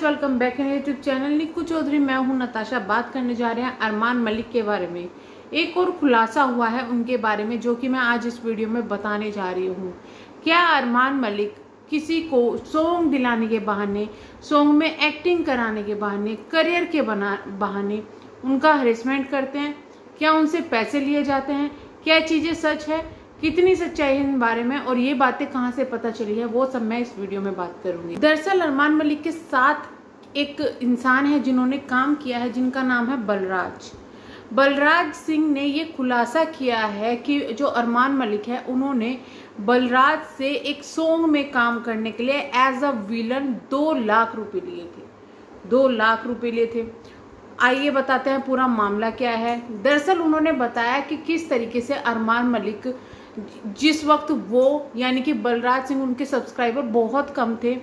Welcome back in YouTube channel Nikku Chaudhary. मैं हूं नताशा। बात करने जा रहे हैं अरमान मलिक के बारे में। एक और खुलासा हुआ है उनके बारे में जो कि मैं आज इस वीडियो में बताने जा रही हूं। क्या अरमान मलिक किसी को सॉन्ग दिलाने के बहाने, सॉन्ग में एक्टिंग कराने के बहाने, करियर के बहाने उनका हरेसमेंट करते हैं? क्या उनसे पैसे लिए जाते हैं? क्या चीजें सच है? कितनी सच्चाई है इन बारे में और ये बातें कहाँ से पता चली है, वो सब मैं इस वीडियो में बात करूंगी। दरअसल अरमान मलिक के साथ एक इंसान है जिन्होंने काम किया है, जिनका नाम है बलराज सिंह ने ये खुलासा किया है कि जो अरमान मलिक है उन्होंने बलराज से एक सॉन्ग में काम करने के लिए एज अ विलन 2 लाख रुपए लिए थे। 2 लाख रुपए लिए थे। आइए बताते हैं पूरा मामला क्या है। दरअसल उन्होंने बताया कि किस तरीके से अरमान मलिक, जिस वक्त वो यानी कि बलराज सिंह, उनके सब्सक्राइबर बहुत कम थे,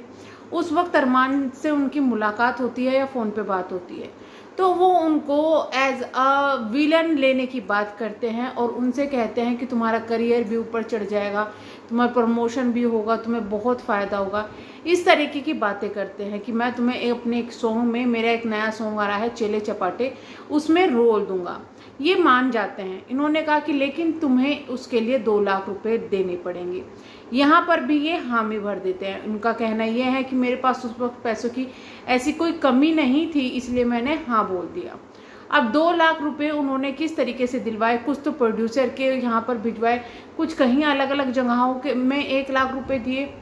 उस वक्त अरमान से उनकी मुलाकात होती है या फ़ोन पे बात होती है, तो वो उनको एज अ विलन लेने की बात करते हैं और उनसे कहते हैं कि तुम्हारा करियर भी ऊपर चढ़ जाएगा, तुम्हारा प्रमोशन भी होगा, तुम्हें बहुत फ़ायदा होगा। इस तरीके की बातें करते हैं कि मैं तुम्हें अपने एक सॉन्ग में, मेरा एक नया सॉन्ग आ रहा है चेले चपाटे, उसमें रोल दूंगा। ये मान जाते हैं। इन्होंने कहा कि लेकिन तुम्हें उसके लिए 2 लाख रुपए देने पड़ेंगे। यहाँ पर भी ये हामी भर देते हैं। उनका कहना यह है कि मेरे पास उस वक्त पैसों की ऐसी कोई कमी नहीं थी, इसलिए मैंने हाँ बोल दिया। अब 2 लाख रुपए उन्होंने किस तरीके से दिलवाए? कुछ तो प्रोड्यूसर के यहाँ पर भिजवाए, कुछ कहीं अलग अलग जगहों के में 1 लाख रुपए दिए।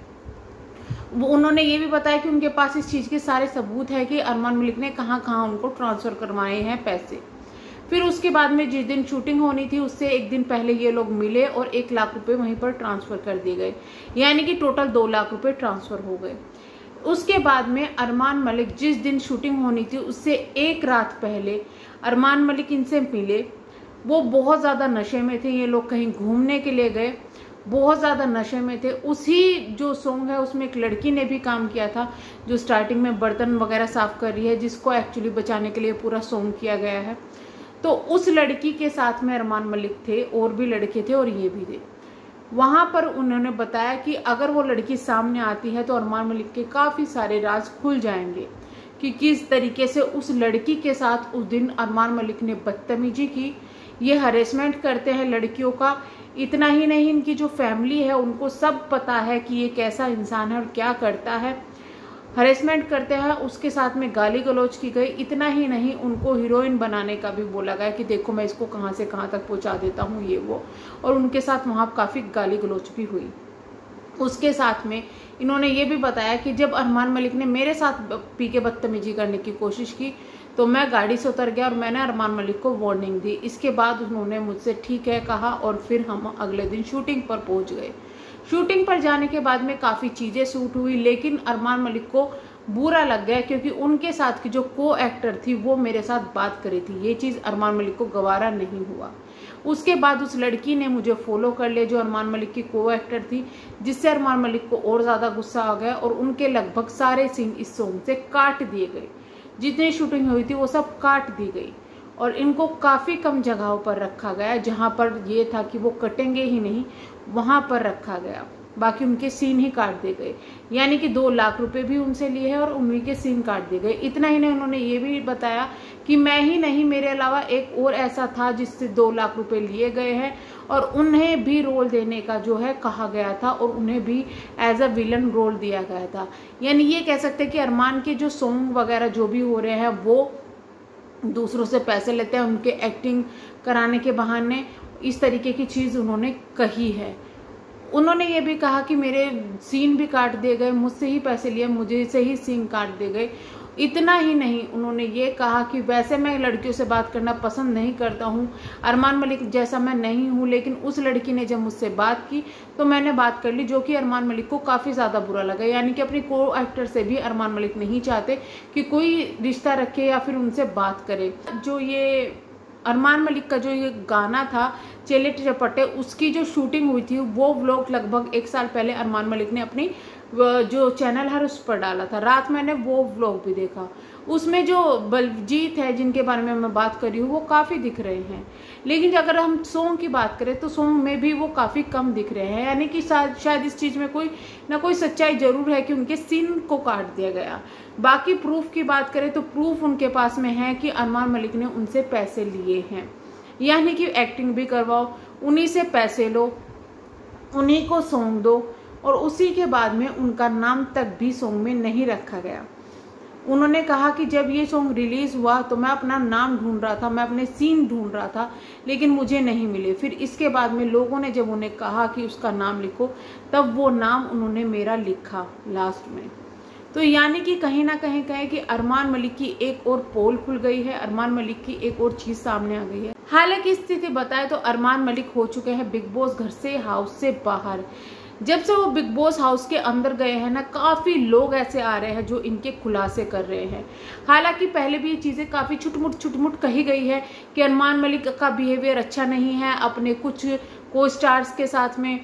वो उन्होंने ये भी बताया कि उनके पास इस चीज़ के सारे सबूत है कि अरमान मलिक ने कहाँ कहाँ उनको ट्रांसफ़र करवाए हैं पैसे। फिर उसके बाद में जिस दिन शूटिंग होनी थी उससे एक दिन पहले ये लोग मिले और 1 लाख रुपए वहीं पर ट्रांसफ़र कर दिए गए, यानी कि टोटल 2 लाख रुपए ट्रांसफ़र हो गए। उसके बाद में अरमान मलिक जिस दिन शूटिंग होनी थी उससे 1 रात पहले अरमान मलिक इनसे मिले। वो बहुत ज़्यादा नशे में थे। ये लोग कहीं घूमने के लिए गए, बहुत ज़्यादा नशे में थे। उसी जो सॉन्ग है उसमें एक लड़की ने भी काम किया था जो स्टार्टिंग में बर्तन वगैरह साफ कर रही है, जिसको एक्चुअली बचाने के लिए पूरा सॉन्ग किया गया है। तो उस लड़की के साथ में अरमान मलिक थे, और भी लड़के थे और ये भी थे। वहाँ पर उन्होंने बताया कि अगर वो लड़की सामने आती है तो अरमान मलिक के काफ़ी सारे राज खुल जाएंगे कि किस तरीके से उस लड़की के साथ उस दिन अरमान मलिक ने बदतमीजी की। ये हरेसमेंट करते हैं लड़कियों का। इतना ही नहीं, इनकी जो फैमिली है उनको सब पता है कि ये कैसा इंसान है और क्या करता है। हरेसमेंट करते हैं, उसके साथ में गाली गलौज की गई। इतना ही नहीं, उनको हीरोइन बनाने का भी बोला गया कि देखो मैं इसको कहाँ से कहाँ तक पहुँचा देता हूँ, ये वो। और उनके साथ वहाँ काफ़ी गाली गलौज भी हुई। उसके साथ में इन्होंने ये भी बताया कि जब अरमान मलिक ने मेरे साथ पी के बदतमीजी करने की कोशिश की तो मैं गाड़ी से उतर गया और मैंने अरमान मलिक को वार्निंग दी। इसके बाद उन्होंने मुझसे ठीक है कहा और फिर हम अगले दिन शूटिंग पर पहुंच गए। शूटिंग पर जाने के बाद में काफ़ी चीज़ें शूट हुई, लेकिन अरमान मलिक को बुरा लग गया क्योंकि उनके साथ की जो को एक्टर थी वो मेरे साथ बात करी थी। ये चीज़ अरमान मलिक को गवारा नहीं हुआ। उसके बाद उस लड़की ने मुझे फॉलो कर लिया जो अरमान मलिक की को एक्टर थी, जिससे अरमान मलिक को और ज़्यादा गुस्सा आ गया और उनके लगभग सारे सीन इस सॉन्ग से काट दिए गए। जितनी शूटिंग हुई थी वो सब काट दी गई और इनको काफ़ी कम जगहों पर रखा गया। जहाँ पर ये था कि वो कटेंगे ही नहीं, वहाँ पर रखा गया। बाकी उनके सीन ही काट दिए गए, यानी कि 2 लाख रुपए भी उनसे लिए हैं और उन्हीं के सीन काट दिए गए। इतना ही नहीं, उन्होंने ये भी बताया कि मैं ही नहीं, मेरे अलावा एक और ऐसा था जिससे 2 लाख रुपए लिए गए हैं और उन्हें भी रोल देने का जो है कहा गया था और उन्हें भी एज अ विलन रोल दिया गया था। यानी ये कह सकते हैं कि अरमान के जो सॉन्ग वगैरह जो भी हो रहे हैं वो दूसरों से पैसे लेते हैं उनके एक्टिंग कराने के बहाने। इस तरीके की चीज़ उन्होंने कही है। उन्होंने ये भी कहा कि मेरे सीन भी काट दिए गए, मुझसे ही पैसे लिए, मुझे से ही सीन काट दिए गए। इतना ही नहीं, उन्होंने ये कहा कि वैसे मैं लड़कियों से बात करना पसंद नहीं करता हूँ, अरमान मलिक जैसा मैं नहीं हूँ, लेकिन उस लड़की ने जब मुझसे बात की तो मैंने बात कर ली, जो कि अरमान मलिक को काफ़ी ज़्यादा बुरा लगा। यानी कि अपनी को एक्टर से भी अरमान मलिक नहीं चाहते कि कोई रिश्ता रखे या फिर उनसे बात करे। जो ये अरमान मलिक का जो ये गाना था चेले चपाटे, उसकी जो शूटिंग हुई थी वो व्लॉग लगभग 1 साल पहले अरमान मलिक ने अपनी जो चैनल है उस पर डाला था। रात मैंने वो व्लॉग भी देखा, उसमें जो बलजीत है जिनके बारे में मैं बात कर रही हूँ वो काफ़ी दिख रहे हैं। लेकिन अगर हम सॉन्ग की बात करें तो सॉन्ग में भी वो काफ़ी कम दिख रहे हैं, यानी कि शायद इस चीज़ में कोई ना कोई सच्चाई जरूर है कि उनके सीन को काट दिया गया। बाकी प्रूफ की बात करें तो प्रूफ उनके पास में है कि अरमान मलिक ने उनसे पैसे लिए हैं, यानी कि एक्टिंग भी करवाओ, उन्हीं से पैसे लो, उन्हीं को सॉन्ग दो, और उसी के बाद में उनका नाम तक भी सॉन्ग में नहीं रखा गया। उन्होंने कहा कि जब ये सॉन्ग रिलीज हुआ तो मैं अपना नाम ढूंढ रहा था, मैं अपने सीन ढूंढ रहा था, लेकिन मुझे नहीं मिले। फिर इसके बाद में लोगों ने जब उन्हें कहा कि उसका नाम लिखो, तब वो नाम उन्होंने मेरा लिखा लास्ट में। तो यानी कि कहीं ना कहीं कहें कि अरमान मलिक की एक और पोल खुल गई है, अरमान मलिक की एक और चीज सामने आ गई है। हालांकि स्थिति बताए तो अरमान मलिक हो चुके हैं बिग बॉस घर से, हाउस से बाहर। जब से वो बिग बॉस हाउस के अंदर गए हैं ना, काफ़ी लोग ऐसे आ रहे हैं जो इनके खुलासे कर रहे हैं। हालांकि पहले भी ये चीज़ें काफ़ी छुटमुट कही गई है कि अरमान मलिक का बिहेवियर अच्छा नहीं है अपने कुछ को स्टार्स के साथ में,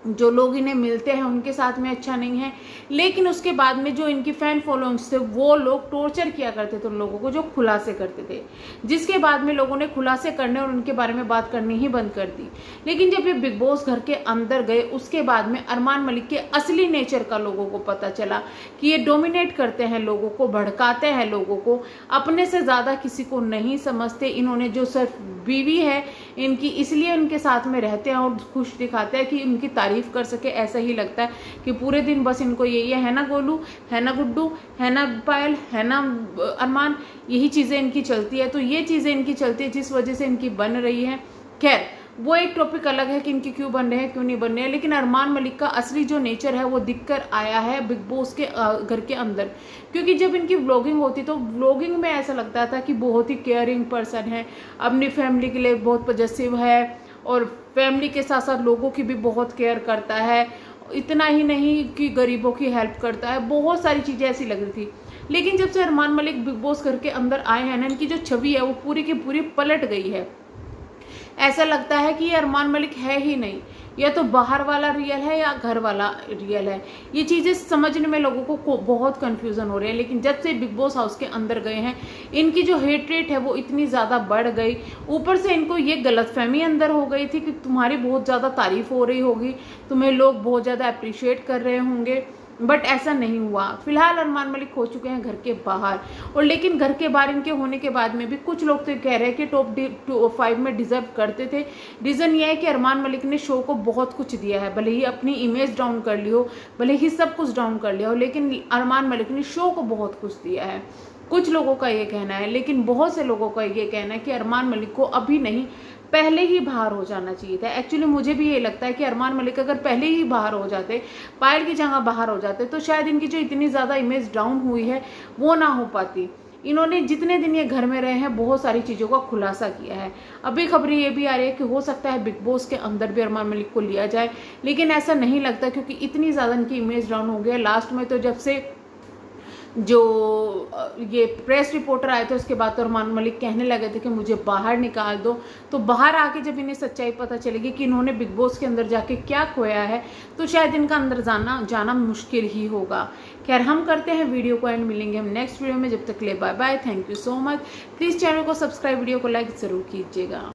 जो लोग इन्हें मिलते हैं उनके साथ में अच्छा नहीं है। लेकिन उसके बाद में जो इनकी फैन फॉलोइंग्स थे वो लोग टॉर्चर किया करते थे उन लोगों को जो खुलासे करते थे, जिसके बाद में लोगों ने खुलासे करने और उनके बारे में बात करनी ही बंद कर दी। लेकिन जब ये बिग बॉस घर के अंदर गए उसके बाद में अरमान मलिक के असली नेचर का लोगों को पता चला कि ये डोमिनेट करते हैं लोगों को, भड़काते हैं लोगों को, अपने से ज़्यादा किसी को नहीं समझते। इन्होंने जो सिर्फ बीवी है इनकी, इसलिए उनके साथ में रहते हैं और खुश दिखाते हैं कि उनकी तारीफ कर सके। ऐसा ही लगता है कि पूरे दिन बस इनको यही है ना गोलू, है ना गुड्डू, है ना पायल, है ना अरमान, यही चीजें इनकी चलती है। तो ये चीजें इनकी चलती है जिस वजह से इनकी बन रही है। खैर वो एक टॉपिक अलग है कि इनकी क्यों बन रहे हैं क्यों नहीं बन रहे हैं, लेकिन अरमान मलिक का असली जो नेचर है वो दिखकर आया है बिग बॉस के घर के अंदर। क्योंकि जब इनकी व्लॉगिंग होती तो व्लॉगिंग में ऐसा लगता था कि बहुत ही केयरिंग पर्सन है, अपनी फैमिली के लिए बहुत पॉजिटिव है और फैमिली के साथ साथ लोगों की भी बहुत केयर करता है। इतना ही नहीं कि गरीबों की हेल्प करता है, बहुत सारी चीज़ें ऐसी लग रही थी। लेकिन जब से अरमान मलिक बिग बॉस घर के अंदर आए हैं ना, इनकी जो छवि है वो पूरी की पूरी पलट गई है। ऐसा लगता है कि ये अरमान मलिक है ही नहीं, या तो बाहर वाला रियल है या घर वाला रियल है। ये चीज़ें समझने में लोगों को बहुत कंफ्यूजन हो रही है। लेकिन जब से बिग बॉस हाउस के अंदर गए हैं इनकी जो हेट रेट है वो इतनी ज़्यादा बढ़ गई। ऊपर से इनको ये गलतफहमी अंदर हो गई थी कि तुम्हारी बहुत ज़्यादा तारीफ हो रही होगी, तुम्हें लोग बहुत ज़्यादा अप्रिशिएट कर रहे होंगे, बट ऐसा नहीं हुआ। फिलहाल अरमान मलिक हो चुके हैं घर के बाहर। और लेकिन घर के बाहर इनके होने के बाद में भी कुछ लोग तो कह रहे हैं कि टॉप 5 में डिजर्व करते थे। रीज़न ये है कि अरमान मलिक ने शो को बहुत कुछ दिया है, भले ही अपनी इमेज डाउन कर ली हो, भले ही सब कुछ डाउन कर लिया हो, लेकिन अरमान मलिक ने शो को बहुत कुछ दिया है। कुछ लोगों का ये कहना है, लेकिन बहुत से लोगों का ये कहना है कि अरमान मलिक को अभी नहीं, पहले ही बाहर हो जाना चाहिए था। एक्चुअली मुझे भी ये लगता है कि अरमान मलिक अगर पहले ही बाहर हो जाते, पायल की जगह बाहर हो जाते, तो शायद इनकी जो इतनी ज़्यादा इमेज डाउन हुई है वो ना हो पाती। इन्होंने जितने दिन ये घर में रहे हैं बहुत सारी चीज़ों का खुलासा किया है। अभी खबरें ये भी आ रही है कि हो सकता है बिग बॉस के अंदर भी अरमान मलिक को लिया जाए, लेकिन ऐसा नहीं लगता क्योंकि इतनी ज़्यादा इनकी इमेज डाउन हो गई। लास्ट में तो जब से जो ये प्रेस रिपोर्टर आए थे उसके बाद तो अरमान मलिक कहने लगे थे कि मुझे बाहर निकाल दो। तो बाहर आके जब इन्हें सच्चाई पता चलेगी कि इन्होंने बिग बॉस के अंदर जाके क्या खोया है, तो शायद इनका अंदर जाना मुश्किल ही होगा। खैर हम करते हैं वीडियो को एंड, मिलेंगे हम नेक्स्ट वीडियो में। जब तक ले bye bye, thank you so much. Please channel को सब्सक्राइब, वीडियो को लाइक ज़रूर कीजिएगा।